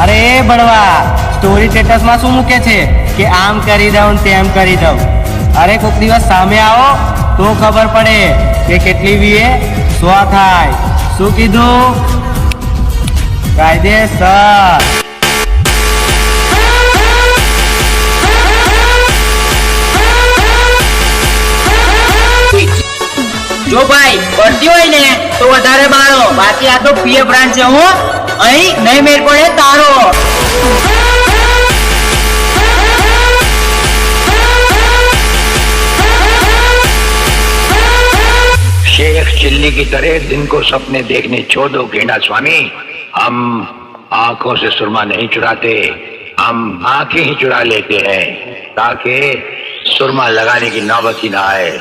અરે બળવા, સ્ટોરી સ્ટેટસમાં શું મૂકે છે કે આમ કરી દઉં તેમ કરી દઉં? અરે કોઈક દિવસ સામે આવો તો ખબર પડે કે કેટલી વીએ 100 થાય. શું કીધું? કાયદેસર. જો ભાઈ પડતી હોય ને તો વધારે બાળો, બાકી આ તો પીએ બ્રાન્ડ છે. હું અહીં નહીં મેળ પડે તારો. शेख चिल्ली की तरह दिन को सपने देखने छोड़ दो गेंडा स्वामी. हम आंखों से सुरमा नहीं चुराते, हम आंखें ही चुरा लेते हैं ताकि सुरमा लगाने की नौबत ही ना आए.